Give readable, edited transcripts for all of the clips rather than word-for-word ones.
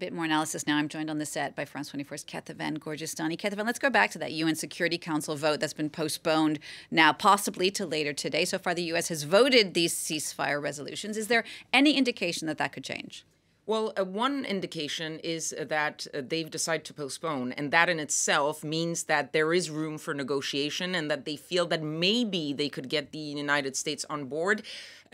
bit more analysis now. I'm joined on the set by France 24's Kethevane Gorjestani. Kethevane, let's go back to that UN Security Council vote that's been postponed now, possibly to later today. So far, the U.S. has voted these ceasefire resolutions. Is there any indication that that could change? Well, one indication is that they've decided to postpone, and that in itself means that there is room for negotiation and that they feel that maybe they could get the United States on board.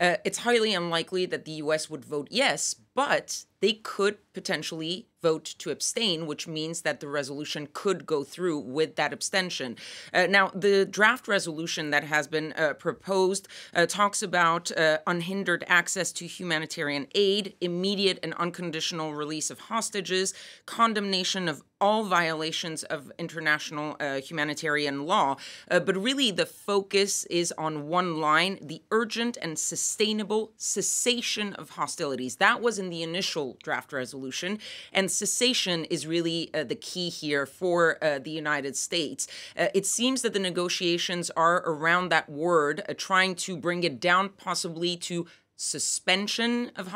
It's highly unlikely that the U.S. would vote yes, but they could potentially vote to abstain, which means that the resolution could go through with that abstention. Now, the draft resolution that has been proposed talks about unhindered access to humanitarian aid, immediate and unconditional release of hostages, condemnation of all violations of international humanitarian law. But really, the focus is on one line: the urgent and sustainable cessation of hostilities. That was in the initial draft resolution. And cessation is really the key here for the United States. It seems that the negotiations are around that word, trying to bring it down possibly to suspension of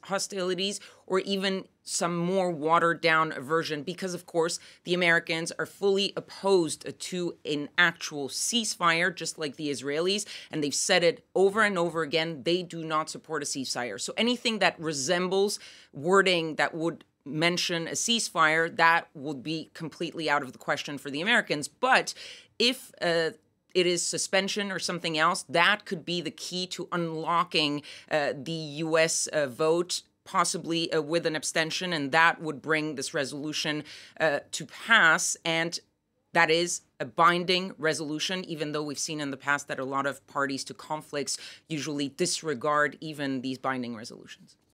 hostilities, or even some more watered down version, because of course the Americans are fully opposed to an actual ceasefire, just like the Israelis, and they've said it over and over again. They do not support a ceasefire. So anything that resembles wording that would mention a ceasefire, that would be completely out of the question for the Americans. But if it is suspension or something else, that could be the key to unlocking the U.S. Vote, possibly with an abstention, and that would bring this resolution to pass. And that is a binding resolution, even though we've seen in the past that a lot of parties to conflicts usually disregard even these binding resolutions.